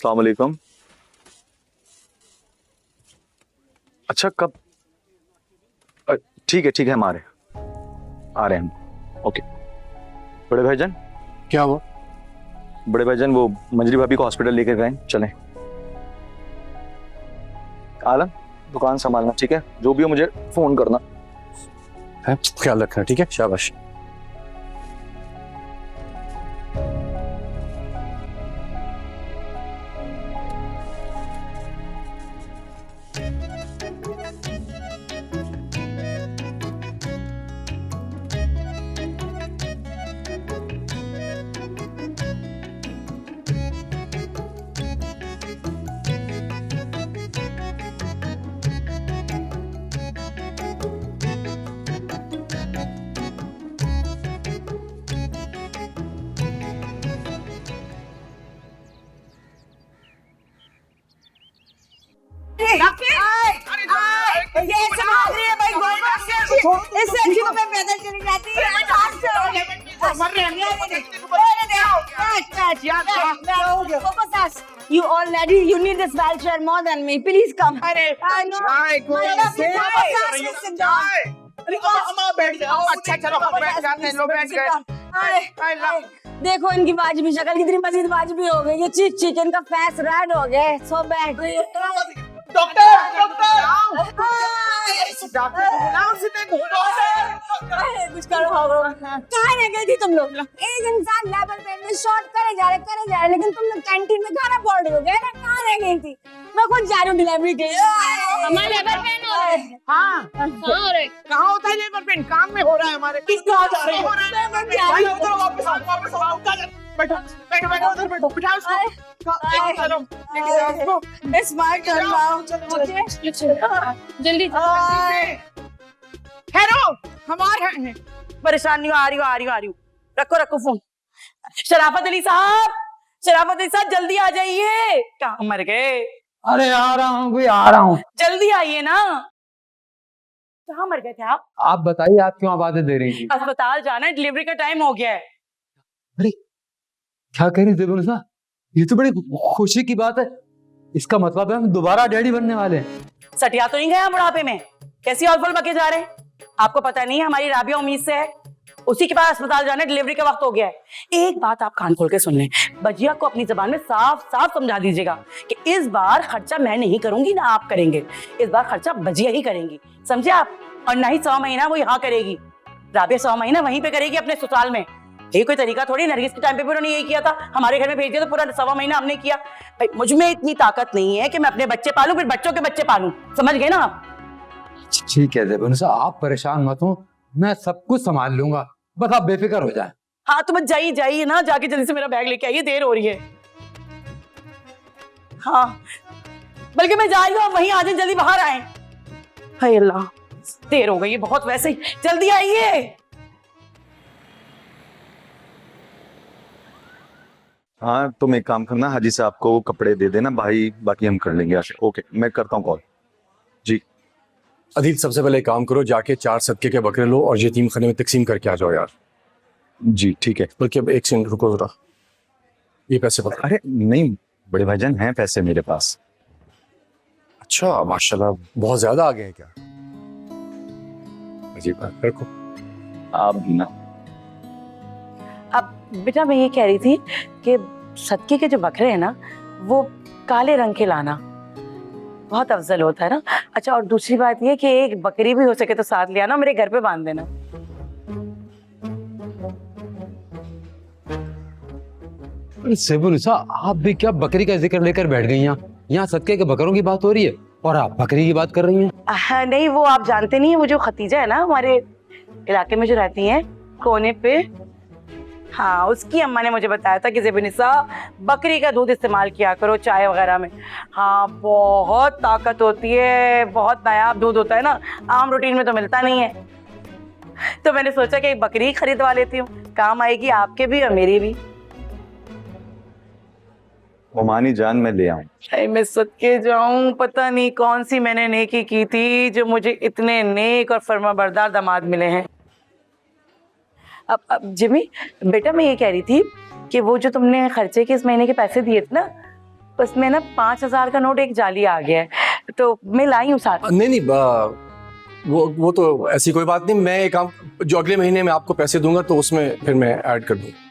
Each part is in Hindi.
अस्सलाम वालेकुम। अच्छा कब? ठीक है हम आ रहे हैं हम। ओके। बड़े भाईजान। क्या हुआ? बड़े भाईजान वो मंजरी भाभी को हॉस्पिटल लेकर गए, चलें। आलम दुकान संभालना, ठीक है? जो भी हो मुझे फोन करना है, ख्याल रखना, ठीक है? शाबाश। इससे अच्छी तो मैं पैदल चली जाती You already, you need this wheelchair more than me. Please come. I know. अच्छा चलो बैठ जाते हैं, लो बैठ गए। देखो इनकी वाजबी शक्ल कितनी मजीद वाजबी हो गई। ये चिकन का फेस रेड हो गया। So bad. डॉक्टर कुछ करो। कहाँ रह गई थी तुम लोग? एक इंसान लेवल पे में शॉट करे जा रहे, लेकिन तुम लोग कैंटीन में खाना पड़ रहे हो गए ना? कहाँ रह गई थी? मैं खुद जा रही हूँ डिलीवरी के लिए। हमारे लेबर पेन हो रहा है। हाँ कहाँ होता है लेबर पेन? काम में हो रहा है हमारे। कहाँ जा रहे हो? बैठो उधर बैठो, बिठाओ उसको। चलो स्मार्ट कर लाओ। जल्दी ठहरो, हमारे परेशान नहीं हो। आ रही हूँ। रखो फोन। शराफत अली साहब जल्दी आ जाइए। कहाँ मर गए? अरे आ रहा हूँ भाई, आ रहा हूँ। जल्दी आइए ना। कहाँ मर गए थे आप? आप बताइए, आप क्यों आवाजें दे रही थी? अस्पताल जाना है, डिलीवरी का टाइम हो गया है। अरे क्या कह रही थी साहब? ये तो बड़ी खुशी की बात है। इसका मतलब है हम दोबारा डैडी बनने वाले हैं। सटिया तो नहीं गया बुढ़ापे में? कैसी औल बके जा रहे हैं? आपको पता नहीं है हमारी राबिया उम्मीद से है, उसी के पास अस्पताल जाना, डिलीवरी का वक्त हो गया है। एक बात आप कान खोल के सुन लें, बजिया को अपनी जबान में साफ साफ समझा दीजिएगा कि इस बार खर्चा मैं नहीं करूंगी ना आप करेंगे। इस बार खर्चा बजिया ही करेंगी, समझे आप? और ना ही 100 महीना वो यहाँ करेगी। राबिया 100 महीना वहीं पे करेगी अपने ससुराल में। ये कोई तरीका थोड़ी, नरगिस के टाइम पे भी उन्होंने यही किया था, हमारे घर में भेज दिया तो पूरा 1.25 महीना हमने किया। भाई मुझ में इतनी ताकत नहीं है कि मैं अपने बच्चे पालूं फिर बच्चों के बच्चे पालूं, समझ गए ना आप? ठीक है ज़ेबुन साहब, आप परेशान मत हो, मैं सब कुछ संभाल लूंगा, बस आप बेफिक्र हो जाएं। हाँ तो बस जाइए ना, जाके जल्दी से मेरा बैग लेके आइए, देर हो रही है। हाँ बल्कि मैं जा रही हूँ, वहीं आ जाए, जल्दी बाहर आए। हाय अल्लाह, देर हो गई है बहुत, वैसे ही जल्दी आइए। हाँ तुम एक काम करना, हाजी साहब को कपड़े दे देना भाई, बाकी हम कर लेंगे आशा। ओके मैं करता हूँ कॉल। जी अदील, सबसे पहले काम करो, जाके 4 सदके के बकरे लो और यतीम खाने में तकसीम करके आ जाओ यार। जी ठीक है। बल्कि अब एक सेकंड रुको जरा, ये पैसे पकड़ो। अरे नहीं बड़े भाईजान, हैं पैसे मेरे पास। अच्छा माशाल्लाह, बहुत ज्यादा आ गए हैं क्या? अजीब बात, रखो। आप भी ना। अब बेटा मैं ये कह रही थी कि सदके के जो बकरे हैं ना, वो काले रंग के लाना, बहुत अफजल होता है ना। अच्छा और दूसरी बात ये कि एक बकरी भी हो सके तो साथ ले आना, मेरे घर पे बांध देना। ज़ेबुन साहब, आप भी क्या बकरी का जिक्र लेकर बैठ गई हैं? यहाँ सदके के बकरों की बात हो रही है और आप बकरी की बात कर रही हैं। नहीं वो आप जानते नहीं है, वो जो खतीजा है ना हमारे इलाके में जो रहती है कोने पे, हाँ उसकी अम्मा ने मुझे बताया था कि ज़ेबुनिसा बकरी का दूध इस्तेमाल किया करो चाय वगैरह में। हाँ बहुत ताकत होती है, बहुत नायाब दूध होता है ना, आम रूटीन में तो मिलता नहीं है। तो मैंने सोचा कि एक बकरी खरीदवा लेती हूँ, काम आएगी आपके भी और मेरी भी। मोमानी जान मैं ले आऊं। मैं सदके जाऊं, पता नहीं कौन सी मैंने नेकी की थी जो मुझे इतने नेक और फर्माबरदार दामाद मिले हैं। अब जिमी बेटा मैं ये कह रही थी कि वो जो तुमने खर्चे के इस महीने के पैसे दिए थे ना, उसमें ना 5,000 का नोट एक जाली आ गया है, तो मैं लाई हूँ साथ। नहीं नहीं, वो तो ऐसी कोई बात नहीं। मैं एक काम, जो अगले महीने में आपको पैसे दूंगा तो उसमें फिर मैं ऐड कर दूंगा।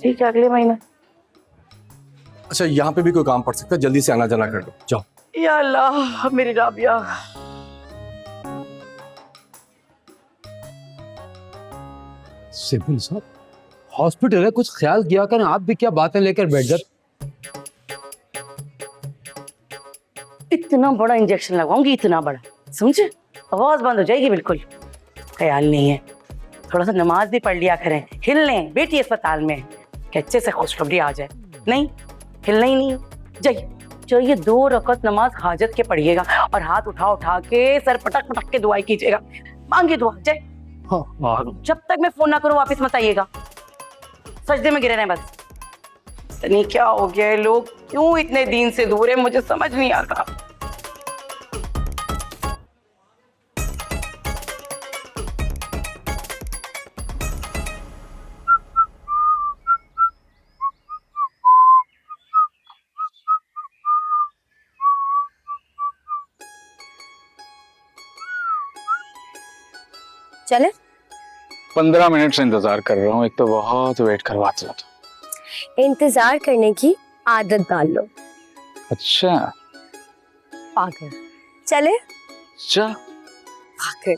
ठीक है, अगले महीने। अच्छा, यहाँ पे भी कोई काम पड़ सकता है, जल्दी से आना जाना कर लो, जाओ। या अल्लाह मेरी राबिया। सिबुल साहब, हॉस्पिटल है, कुछ ख्याल किया करें। आप भी क्या बातें लेकर बैठ जाते। इतना बड़ा इंजेक्शन लगाऊंगी, इतना बड़ा, समझे? आवाज बंद हो जाएगी बिल्कुल। ख्याल नहीं है, थोड़ा सा नमाज भी पढ़ लिया करें। हिल लें, बेटी अस्पताल में कि अच्छे से खुशखबरी आ जाए। नहीं, हिलना ही नहीं। जाइए 2 रकत नमाज हाजत के पढ़िएगा और हाथ उठा उठा के सर पटक पटक के दुआई कीजिएगा, मांगिए दुआ। जाए, जब तक मैं फोन ना करूं वापस मत आइएगा। सजदे में गिरे रहे बस। नहीं क्या हो गया है, लोग क्यों इतने दिन से दूर है, मुझे समझ नहीं आता। चले 15 मिनट से इंतजार कर रहा हूँ, एक तो बहुत वेट करवाते हो। इंतजार करने की आदत डाल लो। अच्छा पागल। चले चल। पागल।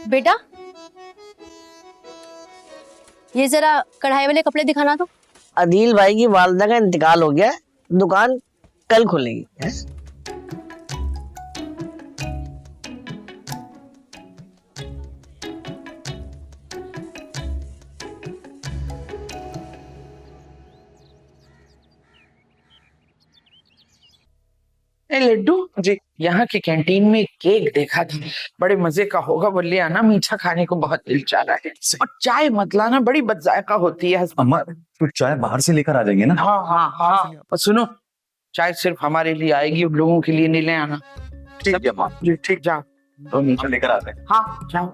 बेटा ये जरा कढ़ाई वाले कपड़े दिखाना तो। अदील भाई की वालदा का इंतकाल हो गया, दुकान कल खुलेगी। लड्डू जी, यहाँ की कैंटीन में केक देखा था, बड़े मजे का होगा, बोले आना, मीठा खाने को बहुत दिल चाह रहा है। और चाय मत लाना, बड़ी बदजायका होती है। अम्मा तो चाय बाहर से लेकर आ जाएंगे ना? हाँ हाँ हाँ। और सुनो, चाय सिर्फ हमारे लिए आएगी, उन लोगों के लिए नहीं ले आना। ठीक है अम्मा। जी ठीक, जाओ। तो नीचे लेकर आते हैं। हाँ जाओ।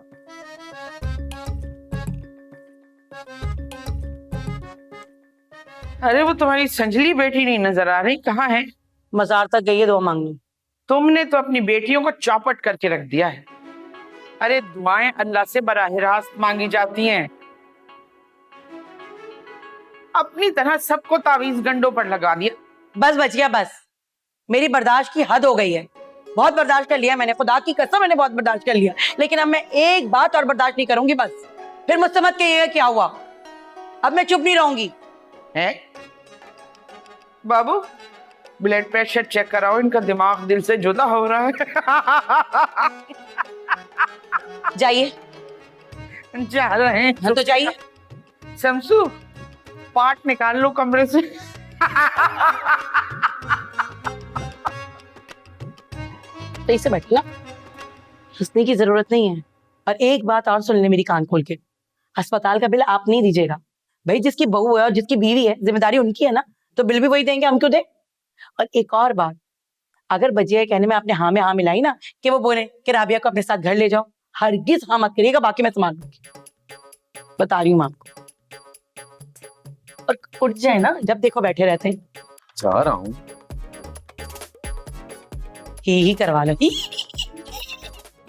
अरे वो तुम्हारी संजली बेटी नहीं नजर आ रही, कहाँ है? मजार तक गई है दुआ मांगने। तुमने तो अपनी बेटियों को चौपट करके रख दिया है। अरे दुआएं अल्लाह से बराह रास्त मांगी जाती हैं, अपनी तरह सबको तावीज गंडों पर लगा दिया। बस बचिया बस, मेरी बर्दाश्त की हद हो गई है। बहुत बर्दाश्त कर लिया मैंने, खुदा की कसम मैंने बहुत बर्दाश्त कर लिया, लेकिन अब मैं एक बात और बर्दाश्त नहीं करूंगी। बस फिर मुझसे मत कहिएगा क्या हुआ, अब मैं चुप नहीं रहूंगी। है बाबू, ब्लड प्रेशर चेक कराओ, इनका दिमाग दिल से जुदा हो रहा है। जाइए। जा रहे हैं हम तो जाइए। शमसू, पार्ट निकाल लो कमरे से। तो इसे बैठना, हंसने की जरूरत नहीं है। और एक बात और सुन ले मेरी कान खोल के, अस्पताल का बिल आप नहीं दीजिएगा भाई। जिसकी बहू है और जिसकी बीवी है, जिम्मेदारी उनकी है ना, तो बिल भी वही देंगे, हम क्यों दे। और एक और बात, अगर बजिया कहने में आपने हाँ में हाँ मिलाई ना कि वो बोले कि राबिया को अपने साथ घर ले जाओ, हरगिज हाँ मत करिएगा, बाकी मैं संभाल लूंगी, बता रही हूँ मैं आपको। और उठ जाए ना, जब देखो बैठे रहते हैं। जा रहा हूँ। ही करवा लो, ही।